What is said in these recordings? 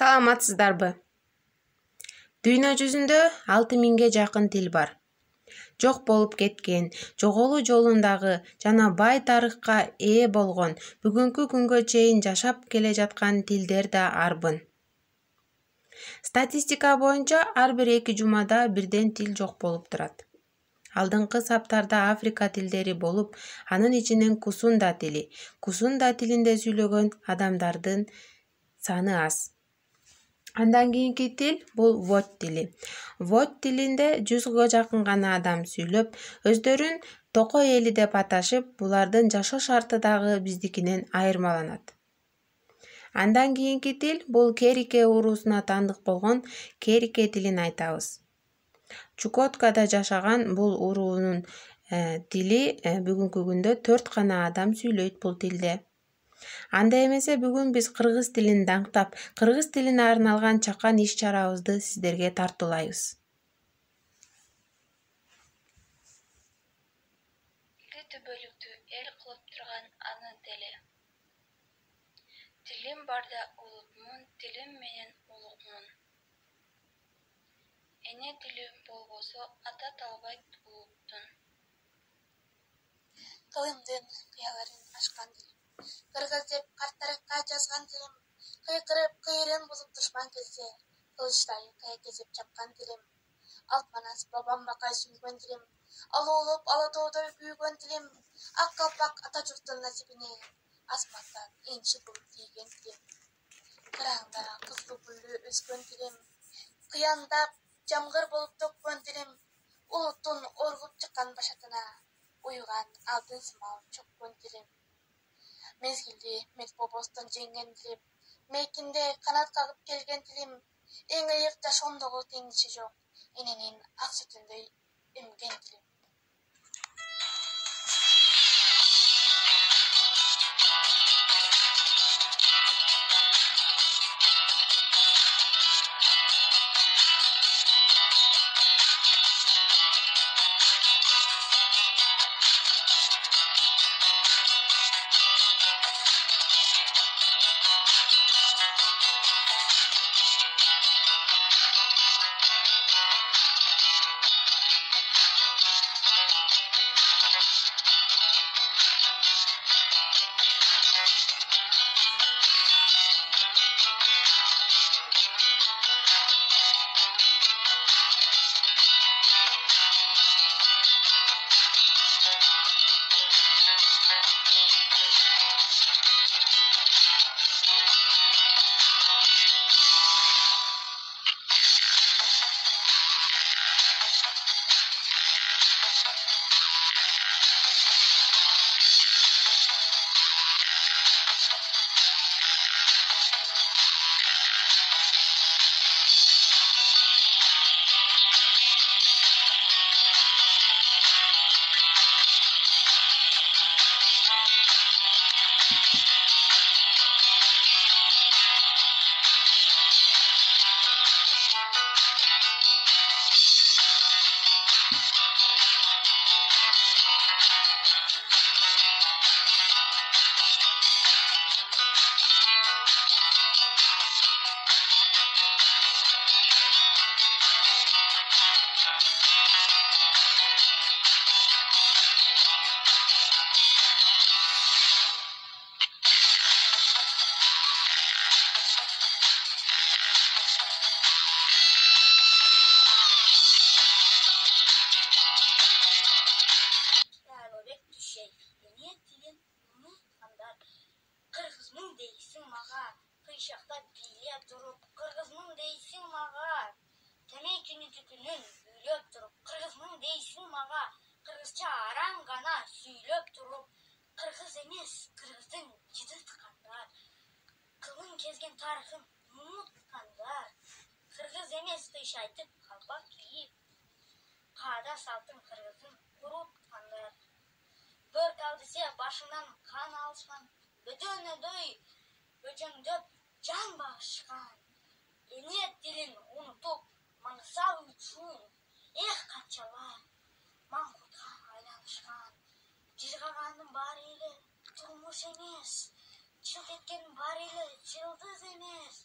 Саламатсыздарбы? Дүйнө жүзүндө 6000ге жакын тил бар. Жок болуп кеткен, жоголуу жолундагы жана бай тарыхка ээ болгон, бүгүнкү күнгө чейин жашап келе жаткан тилдер да арбын. Статистика боюнча ар бир 2 жумада бирден тил жок болуп турат. Алдыңкы саптарда Африка тилдери болуп, анын ичинен Кусунда тили. Кусунда тилинде сүйлөгөн адамдардын саны аз. Андан кийинки тил бул Вод тили. Вод тилинде 100га жакын гана адам сүйлөп, өздөрүн токой эли деп аташып, булардын жашоо шарты дагы биздикинен айырмаланат. Андан кийинки тил бул Керике уруусуна тандык болгон Керике тилин айтабыз. Чукоткада жашаган бул уруунун тили бүгүнкү күндө 4 гана адам сүйлөйт бул тилде. Анда эмесе бүгүн биз кыргыз тилин даңктап, кыргыз тилине арналган чакан иш-чарабызды сиздерге тартуулайбыз. Ири түбөлүктү эл кылып турган анын тили. Тилим барда улутмун, тилим менен улукмун. Эне тилим болбосо ата талбайт улуттун. Кылымдын кыяларын ашкан тилим. Кыргыз деп карт-тарыхка жазган тилим. Кыйкырып кыйрын бузуп душман келсе, кылычтай кая кезип чапкан тилим. Алтманас бабам бакай сүйгөн тилим. Алуулуп ала тоодой күйгөн тилим. Ак калпак ата журттун насибине асматтан энчи булуп тийген тилим. Кыраңда кызгыл гүлдү өскөн тилим. Кыяндап жамгыр болуп төккөн тилим. Улуттун оргуп чыккан башатына уйган алтын сымал чөккөн тилим. Мезгилди Метбобостон жеңген тилим. Мейкинде канат кагып келген тилим. Эң ыйык жашоомдогу теңиши жок. Эненин ак сүтүндөй эмген тилим. Кыргызмын дейсиң мага, кыйшактап бийлеп туруп, кыргызмын дейсиң мага. Темекини түтүнүн үйлөп туруп, кыргызмын дейсиң мага. Кыргызча араң гана сүйлөп туруп, кыргыз эмес, кыргыздын жыдырткандар. Кылын кезген тарыхын унуткандар. Кыргыз эмес кыйш айтып, калпак кийип, каада салтын кыргыздын куруткандар. Бөрк ал десе башынан кан алышкан. Бөтөнөдөй бөжөңдөп жан багышкан. Эне тилин унутуп маңсал үчүн эх канчалар маңкутка айланышкан. Жыргаганын баары эле турмуш эмес, чылт эткенин баары эле жылдыз эмес.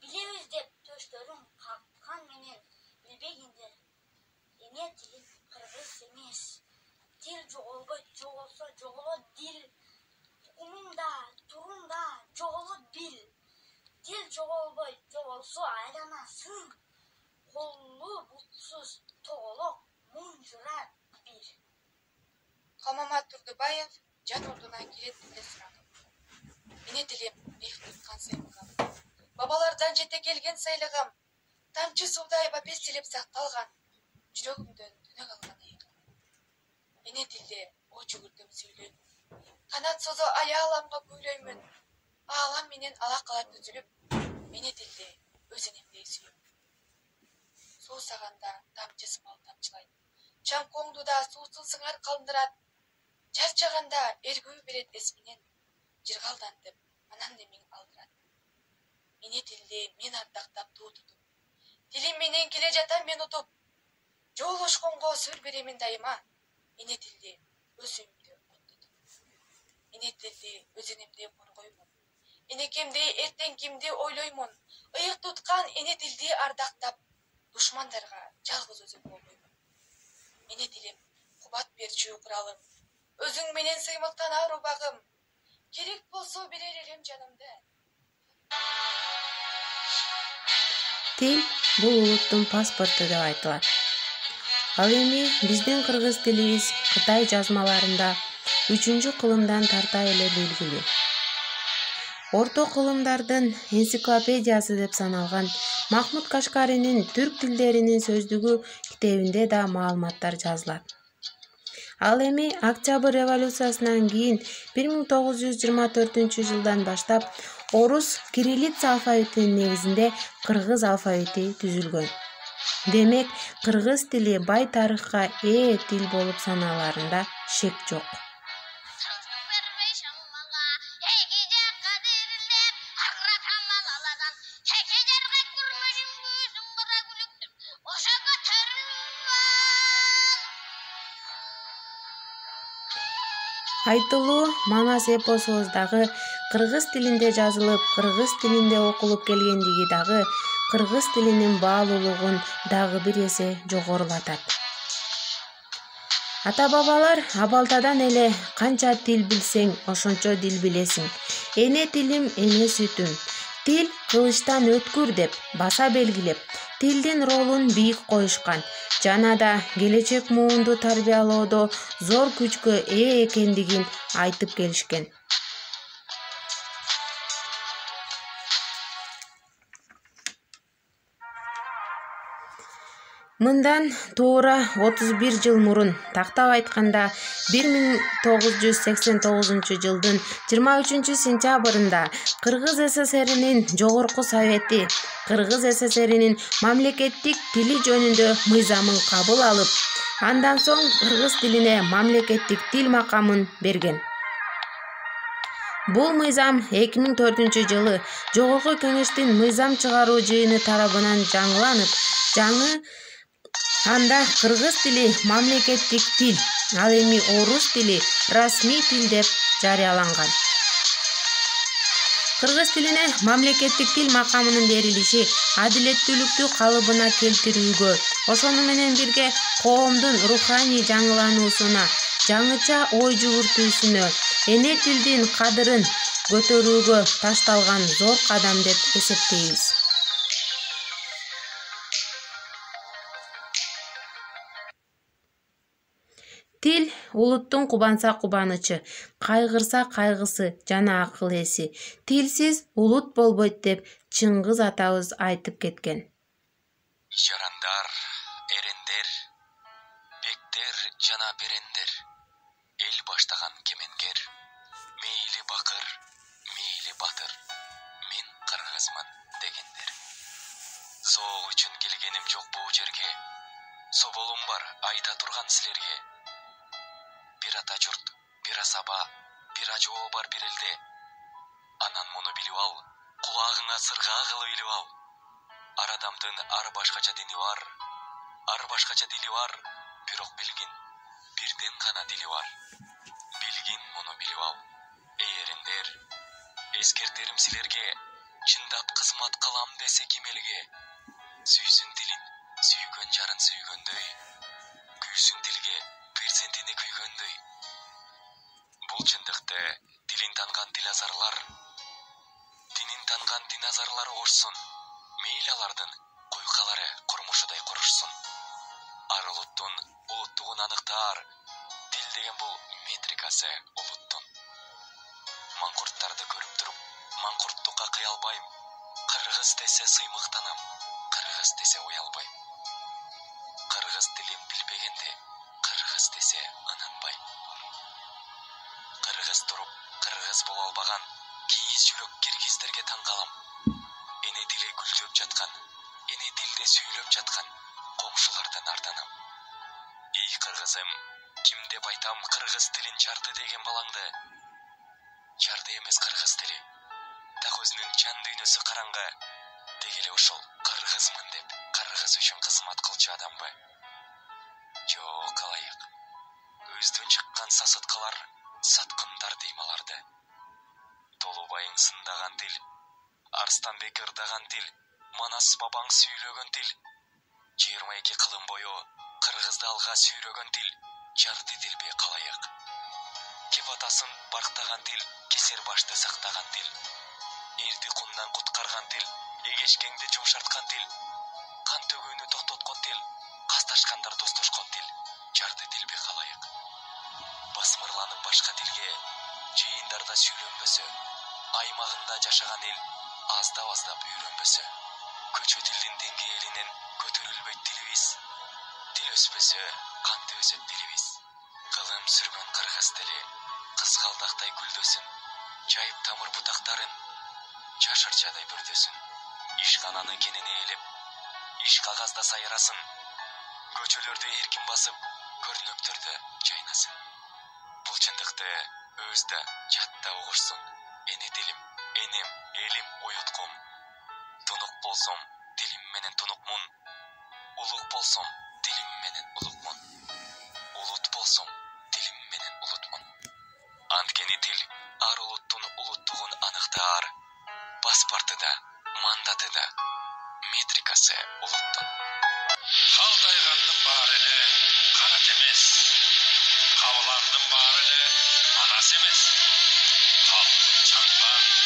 Bilemiz деп төштөрүн каккан менен билбегиндер. Эне тилим кыргыз эмес. Дил жоголбойт, жоголсо жоголот дил. Укумуңда, турумда жоголот бил. Дил жоголбойт, жоголсо айланасың. Коллу бутсуз тоголок мунжурат бир. Камамат Турдубаев жан ордуна кирет деп сурагым. Эне тилим эф туткан сыйлыгым. Бабалардан жете келген сыйлыгым. Тамчы суудай бапестелеп сакталган. Жүрөгүмдөн түнө калган ыйыгым. Эне тилде о жүгүртөм сүйлөйм. Канат созо аяаламга күйлөймүн. Аалам менен ала калат түзүлүп, эне тилде өз энемдей сүйөм. Суусаганда тамчы сымал тамчылайт. Чаңкоңду да суусун сыңар калдырат. Чарчаганда эргүү берет эс менен. Жыргалдантып, анан демиң алдырат. Эне тилде мен ардактап туу тутуп. Тилим менен келе жатам мен утуп. Жолошконго сөр беремин дайыма. Эне тилде өзүмдү оттотуп. Эне тилде өз энемди коргоймун. Энекемдей эртең кимди ойлоймун. Ыйык туткан эне тилди ардактап, душмандарга жалгыз өзүм болбоймун. Эне тилим кубат берчү куралым. Өзүң менен сыймыктанар убагым. Керек болсо берер элем жанымды. Тил бул улуттун паспорту деп айтылат. Ал эми биздин кыргыз тилибиз Кытай жазмаларында 3-кылымдан тарта эле белгилүү. Орто кылымдардын энциклопедиясы деп саналган Махмуд Кашкаринин түрк тилдеринин сөздүгү китебинде да маалыматтар жазылат. Ал эми Октябрь революциясынан кийин 1924-жылдан баштап орус кириллица алфавитинин негизинде кыргыз алфавити түзүлгөн. Демек, кыргыз тили бай тарыхка ээ тил болуп саналарында шек жок. Айтылуу Манас эпосубуз дагы кыргыз тилинде жазылып, кыргыз тилинде окулуп келгендиги дагы кыргыз тилинин баалуулугун дагы бир эсе жогорулатат. Ата-бабалар абалтадан эле канча тил билсең, ошончо дил билесиң. Эне тилим, эне сүтүм. Тил кылычтан өткүр деп баса белгилеп, тилдин ролун бийик коюшкан. Жана да келечек муунду тарбиялоодо зор күчкө ээ экендигин айтып келишкен. Мындан туура 31 жыл мурун, тактап айтканда 1989-жылдын 23-сентябрында Кыргыз СССРинин Жогорку Совети Кыргыз СССРинин мамлекеттик тили жөнүндө мыйзамын кабыл алып, андан соң кыргыз тилине мамлекеттик тил макамын берген. Бул мыйзам 2004-жылы Жогорку Кеңештин мыйзам чыгаруу жыйыны тарабынан жаңыланып, анда кыргыз тили мамлекеттик тил, ал эми орус тили расмий тил деп жарыяланган. Кыргыз тилине мамлекеттик тил макамынын берилиши адилеттүүлүктү калыбына келтирүүгө, ошону менен бирге коомдун руханий жаңылануусуна, жаңыча ой жүгүртүүсүнө, эне тилдин кадырын көтөрүүгө ташталган зор кадам деп эсептейбиз. Тил улуттун кубанса кубанычы, кайгырса кайгысы жана акыл эси. Тилсиз улут болбойт деп Чыңгыз атабыз айтып кеткен. Жарандар, эрендер, бектер жана берендер, эл баштаган кемеңгер, мейли бакыр, мейли батыр, мен кыргызмын дегендер. Соол үчүн келгеним жок бул жерге, соболум бар айта турган силерге. Bir ata журт, bir асаба, bir ажоо бар бир элде. Анан муну билип ал, кулагыңа сырга кылып илип ал. Ар адамдын ар башкача дини бар, ар башкача дили бар, бирок билгин, бирден гана дили бар. Билгин муну билип ал. Эй эрендер, эскертерим силерге, чындап кызмат кылам десе ким элге? Сүйсүн тилин, сүйгөн жарын сүйгөндөй, күйсүн тилге перзентини күйгөндөй. Бул чындыкты тилин танган тилазарлар, динин танган диназарлар угушсун. Мейли алардын куйкалары курмушудай курушсун. Ар улуттун улуттугун аныктаар. Тил деген бул метрикасы улуттун. Маңкурттарды көрүп туруп, маңкурттукка кый албайм. Кыргыз десе сыймыктанам, кыргыз десе уялбайм. Кыргыз тилин билбегенде, кыргыз десе ынанбайм. Кыргыз туруп, кыргыз боло албаган кийиз жүрөк киргиздерге таң калам. Эне тили гүлдөп жаткан, эне тилде сүйлөп жаткан коңшулардан арданам. Эй кыргызым, ким деп айтам кыргыз тилин жарды деген балаңды? Жарды эмес кыргыз тили. Так өзүнүн жан дүйнөсү караңгы. Дегеле ошол кыргызмын деп кыргыз үчүн кызмат кылчу адамбы? Жок, алайык. Өздөн чыккан сасыткалар, саткындар дейм аларды. Толубайың сындаган тил, Арстанбек ырдаган тил, Манас бабаң сүйлөгөн тил. 22 кылым бою кыргызды алга сүйрөгөн тил, жарды тилби калайык. Кепатасын барктаган тил, кесер башты сактаган тил. Эрди кундан куткарган тил, эгешкеңди жумшарткан тил. Кан төгүүнү токтоткон тил, касташкандар достошкон тил, жарды тилби калайык. Басмырланып башка тилге, жыйындарда сүйлөнбөсө, аймагында жашаган эл аздап үйрөнбөсө, көчө тилдин деңгээлинен көтөрүлбөйт тилибиз. Тил өспөсө, кантип өсөт тилибиз? Кылым сүргөн кыргыз тили кызгалдактай гүлдөсүн, жайып тамыр бутактарын, жашырчадай бүрдөсүн. Ишкананы кенене ээлеп, иш кагазда сайрасын, көчөлөрдү эркин басып, көрнөктөрдө жайнасын. Бул чындыкты өзда жатта угушсун. Эне тилим, энем, элим, уюткум. Тунук болсом, тилим менен тунукмун. Улук болсом, тилим менен улукмун. Улут болсом, тилим менен улутмун. Анткени тил ар улуттун улуттугун аныктаар. Паспорту мандаты да, метрикасы улуттун. Калтайгандын баары эле канат эмес. Кабыландын баары эле манас эмес. Халк чаңга